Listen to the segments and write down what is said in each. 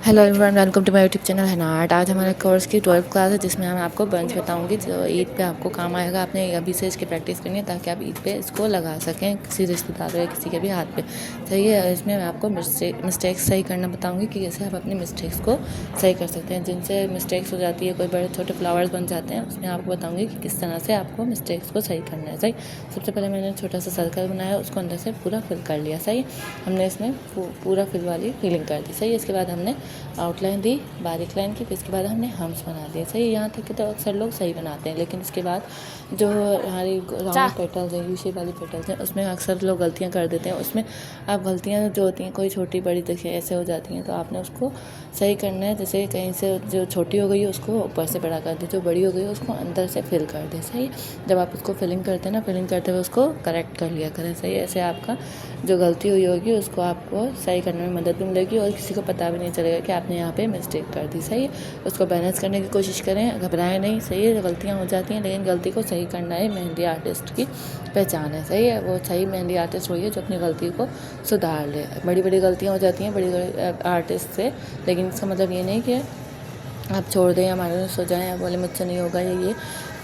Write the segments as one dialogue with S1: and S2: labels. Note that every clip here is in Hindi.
S1: Hello everyone, welcome to my YouTube channel हैनाट। आज हमारे कोर्स की 12th क्लास है जिसमें मैं आपको बंच बताऊंगी जो ईद पे आपको काम आएगा। आपने अभी से इसकी प्रैक्टिस करनी है ताकि आप ईद पे इसको लगा सकें किसी रिश्तेदार या किसी के भी हाथ पे। सही है। इसमें मैं आपको मिस्टेक्स सही करना बताऊंगी कि कैसे आप अपनी मिस्टेक्स को सही कर सकते हैं। जिनसे मिस्टेक्स हो जाती है, कोई बड़े छोटे फ्लावर्स बन जाते हैं, उसमें आपको बताऊँगी कि किस तरह से आपको मिस्टेक्स को सही करना है। सही। सबसे पहले मैंने छोटा सा सर्कल बनाया, उसको अंदर से पूरा फिल कर लिया। सही। हमने इसमें पूरा फिल वाली फिलिंग कर दी। सही। इसके बाद हमने आउटलाइन दी बारीक लाइन की, फिर इसके बाद हमने हम्स बना दिए। सही। यहाँ तक कि तो अक्सर लोग सही बनाते हैं, लेकिन इसके बाद जो हमारी राउंड पेटल्स हैं, यू शेप वाली पेटल्स हैं, उसमें अक्सर लोग गलतियाँ कर देते हैं। उसमें आप गलतियाँ जो होती हैं कोई छोटी बड़ी देखिए ऐसे हो जाती हैं, तो आपने उसको सही करना है। जैसे कहीं से जो छोटी हो गई है उसको ऊपर से बड़ा कर दे, जो बड़ी हो गई है उसको अंदर से फिल कर दे। सही। जब आप उसको फिलिंग करते हैं ना, फिलिंग करते हुए उसको करेक्ट कर लिया करें। सही। ऐसे आपका जो गलती हुई होगी उसको आपको सही करने में मदद भी मिलेगी और किसी को पता भी नहीं चलेगा कि आपने यहाँ पे मिस्टेक कर दी। सही है। उसको बैलेंस करने की कोशिश करें, घबराएं नहीं। सही है। गलतियाँ हो जाती हैं, लेकिन गलती को सही करना है मेहंदी आर्टिस्ट की पहचान है। सही है। वो सही मेहंदी आर्टिस्ट वही है जो अपनी गलती को सुधार ले। बड़ी बड़ी गलतियाँ हो जाती हैं बड़ी बड़ी आर्टिस्ट से, लेकिन इसका मतलब ये नहीं कि आप छोड़ दें या मायूस हो जाएं या बोले मुझसे नहीं होगा। ये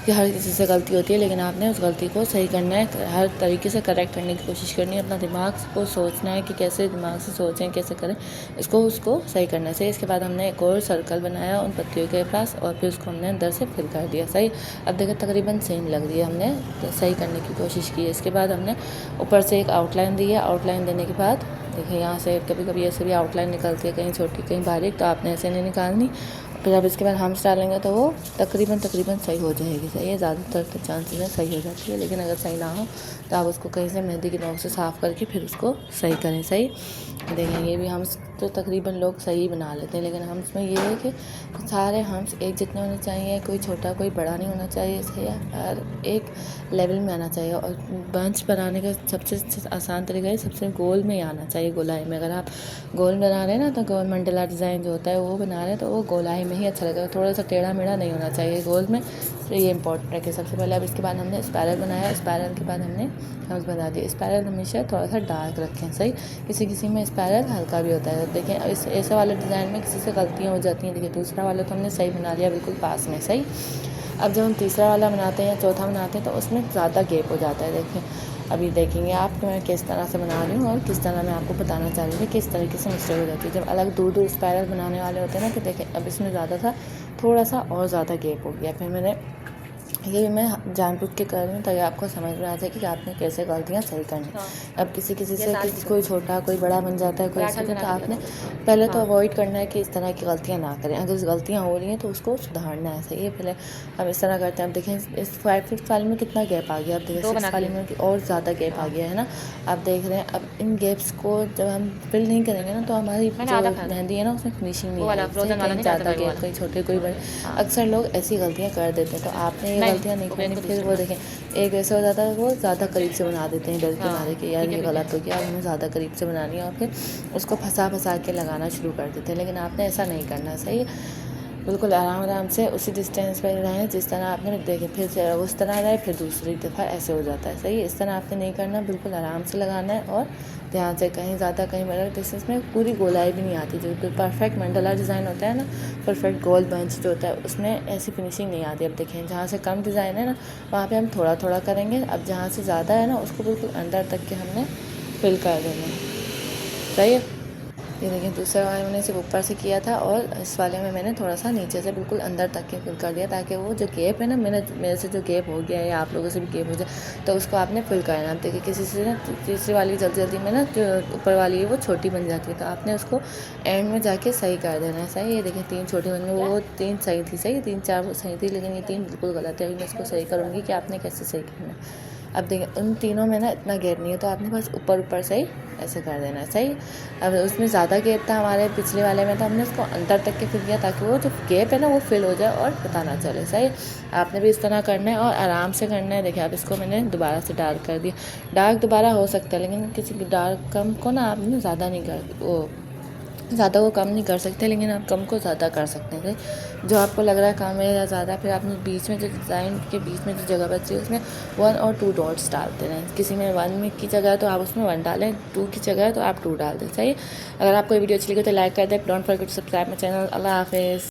S1: कि हर किसी से गलती होती है, लेकिन आपने उस गलती को सही करना है, हर तरीके से करेक्ट करने की कोशिश करनी है। अपना दिमाग को सोचना है कि कैसे दिमाग से सोचें, कैसे करें, उसको सही करना है। इसके बाद हमने एक और सर्कल बनाया उन पत्तियों के पास और फिर उसको हमने अंदर से फिल कर दिया। सही। अब देखिए तकरीबन सेम लग रही है, हमने तो सही करने की कोशिश की है। इसके बाद हमने ऊपर से एक आउटलाइन दी है। आउटलाइन देने के बाद देखिए यहाँ से कभी कभी ऐसे भी आउटलाइन निकलती है, कहीं छोटी कहीं बारीक, तो आपने ऐसे नहीं निकालनी। फिर अब इसके बाद हम्स डालेंगे तो वो तकरीबन सही हो जाएगी। सही है। ज़्यादातर तो चांसेस है सही हो जाती है, लेकिन अगर सही ना हो तो आप उसको कहीं से मेहंदी की नोक से साफ़ करके फिर उसको सही करें। सही। देखें ये भी हम्स तो तकरीबन लोग सही बना लेते हैं, लेकिन हम्स में ये है कि सारे हम्स एक जितने होने चाहिए, कोई छोटा कोई बड़ा नहीं होना चाहिए। सही है। और एक लेवल में आना चाहिए। और बंच बनाने का सबसे आसान तरीका है, सबसे गोल में ही आना चाहिए, गोलाई में। अगर आप गोल बना रहे हैं ना, तो गोल मंडला डिज़ाइन जो होता है वो बना रहे हैं, तो वो गोलाई में ही अच्छा लगेगा। थोड़ा सा टेढ़ा मेढ़ा नहीं होना चाहिए गोल में। तो ये इंपॉर्टेंट है कि सबसे पहले अब इसके बाद हमने स्पायरल बनाया। स्पायरल के बाद हमने हम्स बना दिए। स्पायरल हमेशा थोड़ा सा डार्क रखें। सही। किसी में स्पायरल हल्का भी होता है। देखें इस ऐसे वाले डिज़ाइन में किसी से गलतियाँ हो जाती हैं। देखिए दूसरा वाला तो हमने सही बना लिया बिल्कुल पास में। सही। अब जब हम तीसरा वाला बनाते हैं या चौथा बनाते हैं तो उसमें ज़्यादा गैप हो जाता है। देखिए अभी देखेंगे आप कि मैं किस तरह से बना रही हूँ और किस तरह मैं आपको बताना चाह रही थी किस तरीके से मिस्टेक हो जाती है। जब अलग दूर दूर स्पायरल बनाने वाले होते हैं ना, कि देखें अब इसमें ज़्यादा था, थोड़ा सा और ज़्यादा गैप हो गया। फिर मैंने ये भी मैं जानबूझ के कर रही हूँ ताकि आपको समझ में आ जाए कि आपने कैसे गलतियाँ सही करनी। अब किसी से कोई छोटा कोई बड़ा बन जाता है, कोई ऐसा, तो आपने पहले तो अवॉइड करना है कि इस तरह की गलतियाँ ना करें। अगर गलतियाँ हो रही हैं तो उसको सुधारना है। सही है। पहले हम इस तरह करते हैं। अब देखें इस 5 वाले में कितना गैप आ गया। अब देखिए 6 वाले में और ज़्यादा गैप आ गया है ना। आप देख रहे हैं। अब इन गैप्स को जब हम फिल नहीं करेंगे ना, तो हमारी जो मेहंदी है ना उसमें फिनिशिंग नहीं आएगी। कहीं ज़्यादा गैप, कहीं छोटे कोई बड़े, अक्सर लोग ऐसी गलतियाँ कर देते हैं। तो आपने ये गलतियाँ नहीं करनी। फिर वो देखें एक ऐसा हो जाता है, वो ज़्यादा करीब से बना देते हैं डर के मारे कि यार ये गलत हो गया, अब हमें ज़्यादा करीब से बनानी है, और फिर उसको फंसा के लगाना शुरू कर देते हैं। लेकिन आपने ऐसा नहीं करना। सही है। बिल्कुल आराम से उसी डिस्टेंस पर रहें जिस तरह आपने देखे, फिर से उस तरह रहे, फिर दूसरी दफ़ा ऐसे हो जाता है। सही है। इस तरह आपने नहीं करना, बिल्कुल आराम से लगाना है और ध्यान से, कहीं ज़्यादा कहीं बड़ा। जैसे इसमें पूरी गोलाई भी नहीं आती, जो परफेक्ट मंडला डिज़ाइन होता है ना, परफेक्ट गोल बंच जो होता है, उसमें ऐसी फिनिशिंग नहीं आती। अब देखें जहाँ से कम डिज़ाइन है ना, वहाँ पे हम थोड़ा थोड़ा करेंगे। अब जहाँ से ज़्यादा है ना, उसको बिल्कुल अंदर तक के हमने फिल कर देना है। सही है। ये देखिए दूसरे वाले मैंने सिर्फ ऊपर से किया था और इस वाले में मैंने थोड़ा सा नीचे से बिल्कुल अंदर तक के फिल कर दिया, ताकि वो जो गैप है ना, मेरे से जो गैप हो गया है या आप लोगों से भी गैप हो जाए, तो उसको आपने फिल करना। अब देखिए किसी से ना तीसरी वाली जल्दी में ना जो ऊपर वाली है वो छोटी बन जाती है, तो आपने उसको एंड में जाके सही कर देना है। सही। ये देखिए 3 छोटी बन गई, वो 3 सही थी। सही। 3-4 वो सही थी, लेकिन ये 3 बिल्कुल गलत है। अभी मैं इसको सही करूँगी कि आपने कैसे सही करना है। अब देखिए उन तीनों में ना इतना गैप नहीं है, तो आपने बस ऊपर से ही ऐसे कर देना है। सही। अब उसमें ज़्यादा गैप था हमारे पिछले वाले में, तो हमने उसको अंदर तक के फिल किया ताकि वो जो गैप है ना वो फिल हो जाए और पता ना चले। सही। आपने भी इस तरह करना है और आराम से करना है। देखिए अब इसको मैंने दोबारा से डार्क कर दिया। डार्क दोबारा हो सकता है, लेकिन किसी डार्क कम को ना आपने ज़्यादा नहीं कर वो ज़्यादा को कम नहीं कर सकते, लेकिन आप कम को ज़्यादा कर सकते हैं। जो आपको लग रहा है कम है या ज़्यादा, फिर आपने बीच में जो डिज़ाइन के बीच में जो जगह बची है उसमें 1 और 2 डॉट्स डालते रहें। किसी में 1 में की जगह है तो आप उसमें 1 डालें, 2 की जगह है तो आप 2 डाल दें। सही। अगर आपको ये वीडियो अच्छी लगी तो लाइक कर दें। Don't forget to subscribe my channel. अल्लाह हाफिज़।